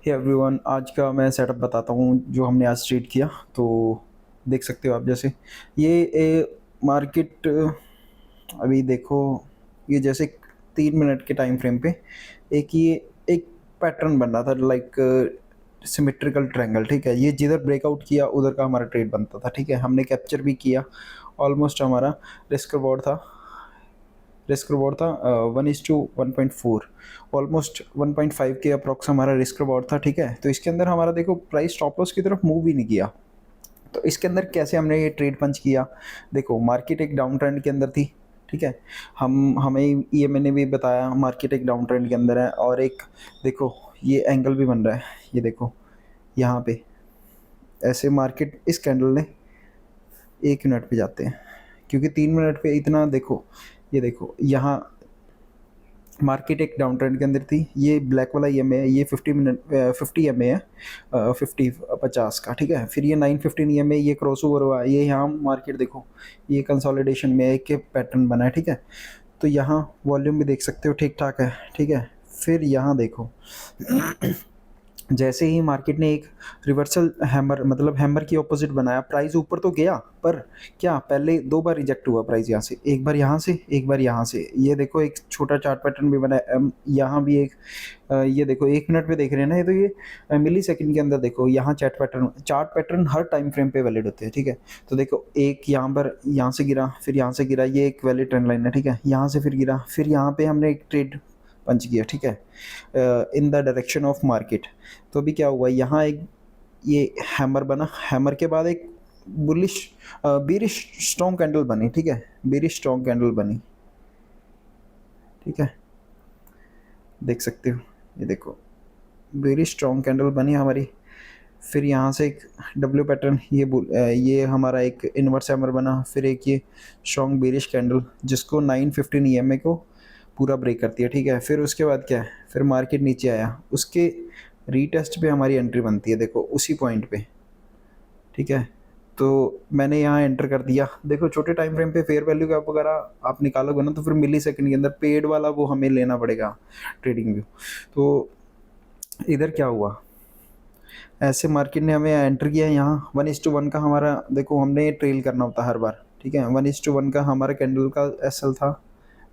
Hey everyone, आज का मैं सेटअप बताता हूँ जो हमने आज ट्रेड किया। तो देख सकते हो आप, जैसे ये मार्केट अभी देखो, ये जैसे 3 मिनट के टाइम फ्रेम पे ये एक पैटर्न बन रहा था, लाइक सिमेट्रिकल ट्रायंगल। ठीक है, ये जिधर ब्रेकआउट किया उधर का हमारा ट्रेड बनता था। ठीक है, हमने कैप्चर भी किया। ऑलमोस्ट हमारा रिस्क रिवॉर्ड था रिस्क रिवॉर्ड था 1:1.4, ऑलमोस्ट 1.5 के अप्रॉक्स हमारा रिस्क रिवॉर्ड था। ठीक है, तो इसके अंदर हमारा देखो प्राइस स्टॉप लॉस की तरफ मूव ही नहीं किया। तो इसके अंदर कैसे हमने ये ट्रेड पंच किया? देखो, मार्केट एक डाउन ट्रेंड के अंदर थी। ठीक है, हमें ये मैंने भी बताया, मार्केट एक डाउन ट्रेंड के अंदर है। और एक देखो, ये एंगल भी बन रहा है, ये देखो यहाँ पे ऐसे मार्केट इस कैंडल ने 1 मिनट पे जाते हैं, क्योंकि 3 मिनट पे इतना देखो, ये देखो यहाँ मार्केट एक डाउन ट्रेंड के अंदर थी। ये ब्लैक वाला EMA है, ये 50 EMA है, 50 का। ठीक है, फिर ये 915 EMA ये क्रॉस ओवर हुआ, ये यहाँ मार्केट देखो, ये कंसोलिडेशन में एक पैटर्न बना है। ठीक है, तो यहाँ वॉल्यूम भी देख सकते हो ठीक ठाक है। ठीक है, फिर यहाँ देखो जैसे ही मार्केट ने एक रिवर्सल हैमर, मतलब हैमर की ऑपोजिट बनाया, प्राइस ऊपर तो गया, पर क्या पहले 2 बार रिजेक्ट हुआ प्राइस यहाँ से, एक बार यहाँ से, एक बार यहाँ से। ये देखो एक छोटा चार्ट पैटर्न भी बना है, यहाँ भी एक ये देखो 1 मिनट पे देख रहे हैं ना, ये तो ये मिली सेकंड के अंदर देखो, यहाँ चार्ट पैटर्न हर टाइम फ्रेम पे वैलिड होते हैं। ठीक है, तो देखो एक यहाँ पर, यहाँ से गिरा, फिर यहाँ से गिरा, ये एक वैलिड ट्रेंड लाइन है। ठीक है, यहाँ से फिर गिरा, फिर यहाँ पे हमने एक ट्रेड पंच किया। ठीक है, in the direction of market. तो अभी क्या हुआ, यहाँ एक ये हैमर बना, हैमर के बाद एक बुलिश बीरिश स्ट्रॉन्ग कैंडल बनी। ठीक है, बीरिश स्ट्रॉन्ग कैंडल बनी। ठीक है, देख सकते हो, ये देखो बीरिश स्ट्रॉन्ग कैंडल बनी हमारी। फिर यहाँ से एक डब्ल्यू पैटर्न, ये हमारा एक इनवर्स हैमर बना। फिर एक ये स्ट्रॉन्ग बीरिश कैंडल जिसको 915 EMA को पूरा ब्रेक करती है। ठीक है, फिर उसके बाद क्या है, फिर मार्केट नीचे आया, उसके रीटेस्ट पे हमारी एंट्री बनती है, देखो उसी पॉइंट पे। ठीक है, तो मैंने यहाँ एंटर कर दिया। देखो छोटे टाइम फ्रेम पे फेयर वैल्यू गैप वगैरह आप निकालोगे ना, तो फिर मिली सेकंड के अंदर पेड वाला वो हमें लेना पड़ेगा, ट्रेडिंग व्यू। तो इधर क्या हुआ, ऐसे मार्केट ने हमें एंटर किया यहाँ 1:1 का हमारा, देखो हमने ट्रेल करना होता है हर बार। ठीक है, 1:1 का हमारा कैंडल का SL था।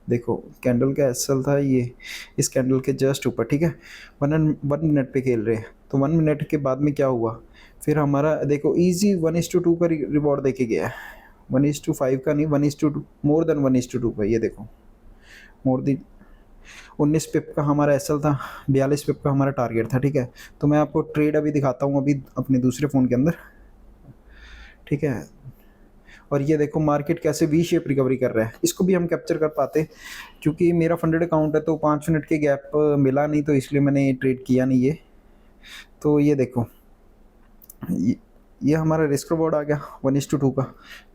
देखो कैंडल का SL था ये, इस कैंडल के जस्ट ऊपर। ठीक है, 1 मिनट पे खेल रहे हैं। तो 1 मिनट के बाद में क्या हुआ, फिर हमारा देखो इजी 1:2 का रिवॉर्ड देके गया है, 1:5 का नहीं, 1:2, मोर देन 1:2 का। ये देखो मोर देन 19 पिप का हमारा SL था, 42 पिप का हमारा टारगेट था। ठीक है, तो मैं आपको ट्रेड अभी दिखाता हूँ, अभी अपने दूसरे फ़ोन के अंदर। ठीक है, और ये देखो मार्केट कैसे वी शेप रिकवरी कर रहा है, इसको भी हम कैप्चर कर पाते, क्योंकि मेरा फंडेड अकाउंट है तो 5 मिनट के गैप मिला नहीं, तो इसलिए मैंने ट्रेड किया नहीं ये। तो ये देखो ये हमारा रिस्क रिवॉर्ड आ गया 1:2 का।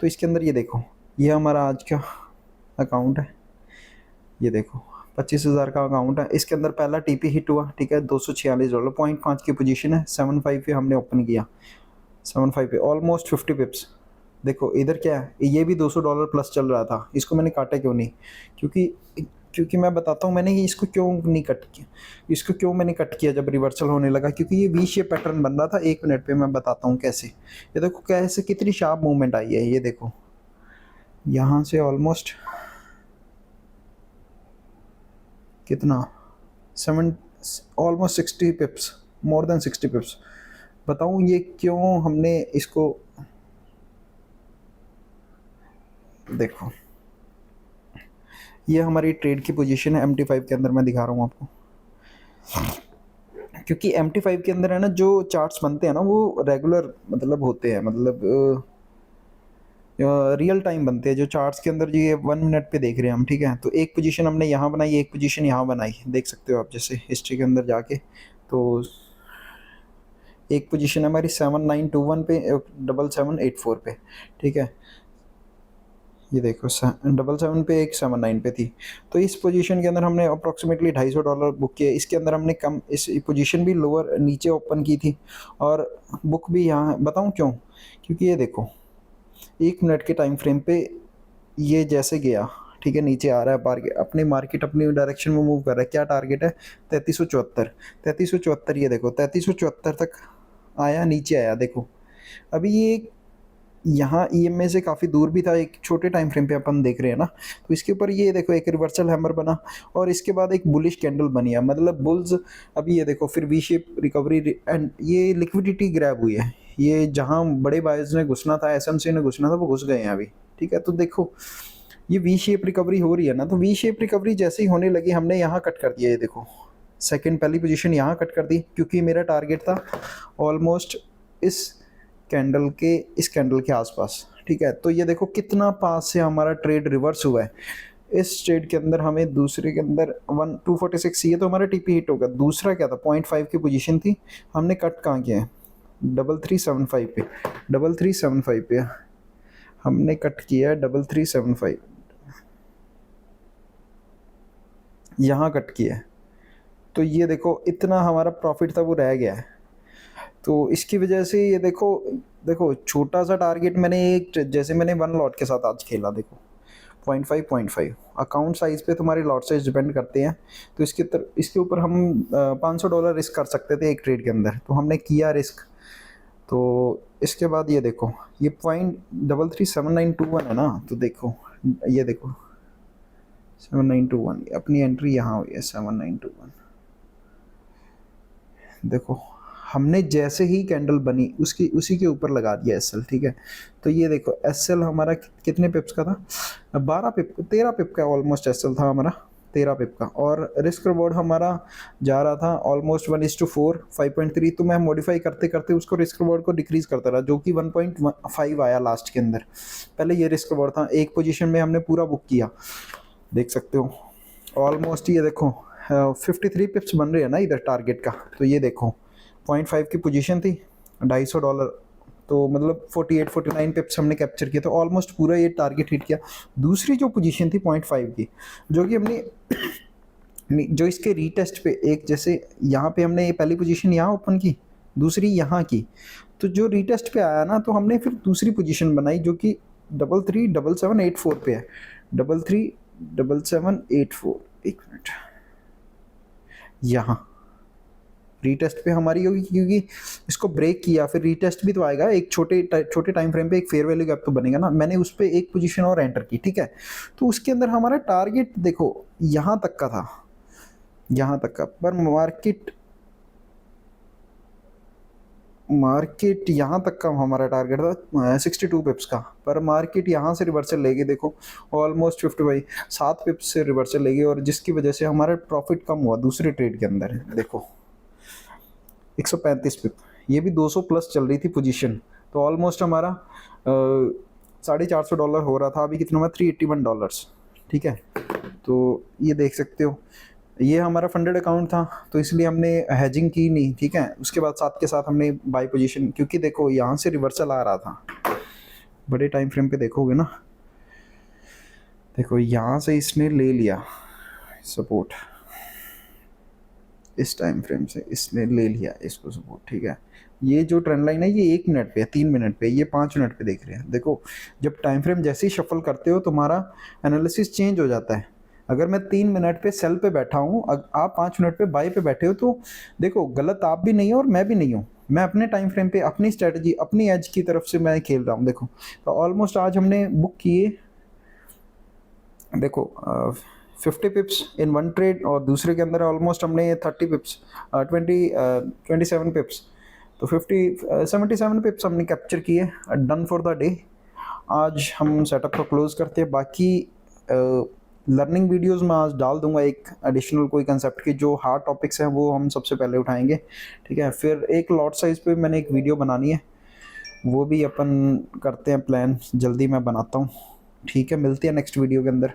तो इसके अंदर ये देखो, ये हमारा आज का अकाउंट है, ये देखो 25,000 का अकाउंट है। इसके अंदर पहला TP हिट हुआ। ठीक है, $246, 0.5 की पोजीशन है, 75 पे हमने ओपन किया, 75 पे ऑलमोस्ट 50 पिप्स। देखो इधर क्या है, ये भी $200 प्लस चल रहा था, इसको मैंने काटा क्यों नहीं, क्योंकि क्योंकि मैं बताता हूँ मैंने इसको क्यों नहीं कट किया, इसको क्यों मैंने कट किया जब रिवर्सल होने लगा, क्योंकि ये वी शेप पैटर्न बन रहा था 1 मिनट पे। मैं बताता हूँ कैसे, ये देखो कैसे कितनी शार्प मूवमेंट आई है। ये देखो यहाँ से ऑलमोस्ट कितना 7, ऑलमोस्ट 60 पिप्स, मोर देन 60 पिप्स। बताऊँ ये क्यों हमने इसको, देखो ये हमारी ट्रेड की पोजीशन है MT5 के अंदर, मैं दिखा रहा हूँ आपको। क्योंकि MT5 के अंदर है ना, जो चार्ट्स बनते हैं ना वो रेगुलर मतलब होते हैं, मतलब रियल टाइम बनते हैं जो चार्ट्स के अंदर, जो ये 1 मिनट पे देख रहे हैं हम। ठीक है, तो एक पोजीशन हमने यहाँ बनाई, एक पोजीशन यहाँ बनाई, देख सकते हो आप जैसे हिस्ट्री के अंदर जाके। तो एक पोजीशन हमारी 7921 पे, 7784 पे। ठीक है, ये देखो 77 पे, एक 79 पे थी। तो इस पोजीशन के अंदर हमने अप्रॉक्सीमेटली $250 बुक किए। इसके अंदर हमने कम, इस पोजीशन भी लोअर नीचे ओपन की थी, और बुक भी यहाँ, बताऊँ क्यों, क्योंकि ये देखो 1 मिनट के टाइम फ्रेम पे ये जैसे गया। ठीक है, नीचे आ रहा है मार्केट, अपनी डायरेक्शन में मूव कर रहा है। क्या टारगेट है? 3374। 3374, ये देखो 3374 तक आया, नीचे आया देखो। अभी ये यहाँ ईएमए से काफ़ी दूर भी था, एक छोटे टाइम फ्रेम पे अपन देख रहे हैं ना, तो इसके ऊपर ये देखो एक रिवर्सल हैमर बना और इसके बाद एक बुलिश कैंडल बनी है, मतलब बुल्स। अभी ये देखो फिर वी शेप रिकवरी एंड ये लिक्विडिटी ग्रैब हुई है। ये जहाँ बड़े बायर्स ने घुसना था, एसएमसी ने घुसना था, वो घुस गए हैं अभी। ठीक है, तो देखो ये वी शेप रिकवरी हो रही है ना, तो वी शेप रिकवरी जैसे ही होने लगी हमने यहाँ कट कर दिया। ये देखो सेकंड पहली पोजीशन यहाँ कट कर दी, क्योंकि मेरा टारगेट था ऑलमोस्ट इस कैंडल के आसपास। ठीक है, तो ये देखो कितना पास से हमारा ट्रेड रिवर्स हुआ है। इस ट्रेड के अंदर हमें दूसरे के अंदर 246, ये तो हमारा टीपी हिट होगा। दूसरा क्या था? 0.5 की पोजीशन थी, हमने कट कहाँ किया है? 3375 पे, 3375 पे हमने कट किया है। 3375 यहाँ कट किया है, तो ये देखो इतना हमारा प्रॉफिट था वो रह गया है। तो इसकी वजह से ये देखो छोटा सा टारगेट मैंने एक, जैसे मैंने 1 लॉट के साथ आज खेला, देखो 0.5 अकाउंट साइज पे तुम्हारे लॉट साइज डिपेंड करते हैं। तो इसके ऊपर हम $500 रिस्क कर सकते थे एक ट्रेड के अंदर, तो हमने किया रिस्क। तो इसके बाद ये देखो ये 0.337921 है ना, तो देखो ये देखो 7921 अपनी एंट्री यहाँ हुई है 7921। देखो हमने जैसे ही कैंडल बनी उसी के ऊपर लगा दिया एसएल। ठीक है, तो ये देखो एसएल हमारा कितने पिप्स का था? 13 पिप का ऑलमोस्ट एसएल था हमारा, 13 पिप का। और रिस्क रिवॉर्ड हमारा जा रहा था ऑलमोस्ट 1:4, 5.3। तो मैं मॉडिफाई करते करते उसको रिस्क रिवॉर्ड को डिक्रीज करता रहा, जो कि 1.5 आया लास्ट के अंदर। पहले ये रिस्क रिवॉर्ड था, एक पोजीशन में हमने पूरा बुक किया, देख सकते हो ऑलमोस्ट। ये देखो 53 पिप्स बन रहे हैं ना इधर टारगेट का। तो ये देखो 0.5 की पोजीशन थी, $250, तो मतलब 48-49 पिप्स हमने कैप्चर किया, तो ऑलमोस्ट पूरा ये टारगेट हिट किया। दूसरी जो पोजीशन थी 0.5 की, जो कि हमने जो इसके रीटेस्ट पे एक, जैसे यहाँ पे हमने ये पहली पोजीशन यहाँ ओपन की, दूसरी यहाँ की, तो जो रीटेस्ट पे आया ना, तो हमने फिर दूसरी पोजीशन बनाई जो कि 337784 पे है। 337784, एक मिनट, यहाँ रीटेस्ट पे हमारी होगी, क्योंकि इसको ब्रेक किया फिर रीटेस्ट भी तो आएगा। एक छोटे टाइम फ्रेम पे एक फेयर वैल्यू गैप तो बनेगा ना। मैंने उस पर एक पोजीशन और एंटर की। ठीक है, तो उसके अंदर हमारा टारगेट देखो यहाँ तक का था, यहाँ तक का, पर मार्केट यहाँ तक का हमारा टारगेट था 62 पिप्स का, पर मार्केट यहाँ से रिवर्सल लेगी। देखो ऑलमोस्ट 7 पिप्स से रिवर्सल लेगी, और जिसकी वजह से हमारा प्रॉफिट कम हुआ दूसरे ट्रेड के अंदर। देखो 135 पिप, ये भी 200 प्लस चल रही थी पोजीशन, तो ऑलमोस्ट हमारा $450 हो रहा था। अभी कितना हुआ? $381। ठीक है, तो ये देख सकते हो ये हमारा फंडेड अकाउंट था, तो इसलिए हमने हेजिंग की नहीं। ठीक है, उसके बाद साथ के साथ हमने बाय पोजीशन, क्योंकि देखो यहाँ से रिवर्सल आ रहा था, बड़े टाइम फ्रेम पे देखोगे ना, देखो यहाँ से इसने ले लिया सपोर्ट, इस टाइम फ्रेम से इसने ले लिया इसको सपोर्ट। ठीक है, ये जो ट्रेंड लाइन है ये 1 मिनट पे है, 3 मिनट पे, ये 5 मिनट पे देख रहे हैं। देखो जब टाइम फ्रेम जैसे ही शफल करते हो तुम्हारा एनालिसिस चेंज हो जाता है। अगर मैं 3 मिनट पे सेल पे बैठा हूँ, आप 5 मिनट पे बाय पे बैठे हो, तो देखो गलत आप भी नहीं हो और मैं भी नहीं हूँ। मैं अपने टाइम फ्रेम पे अपनी स्ट्रेटजी, अपनी एज की तरफ से मैं खेल रहा हूँ। देखो तो ऑलमोस्ट आज हमने बुक किए, देखो 50 पिप्स इन 1 ट्रेड, और दूसरे के अंदर ऑलमोस्ट हमने 30 पिप्स 27 पिप्स, तो 77 पिप्स हमने कैप्चर किए। Done for the day. आज हम सेटअप को क्लोज करते हैं। बाकी लर्निंग वीडियोस में आज डाल दूंगा एक एडिशनल कोई कंसेप्ट की, जो हार्ड टॉपिक्स हैं वो हम सबसे पहले उठाएंगे। ठीक है, फिर एक लॉट साइज पे मैंने एक वीडियो बनानी है, वो भी अपन करते हैं प्लान, जल्दी मैं बनाता हूँ। ठीक है, मिलते हैं नेक्स्ट वीडियो के अंदर।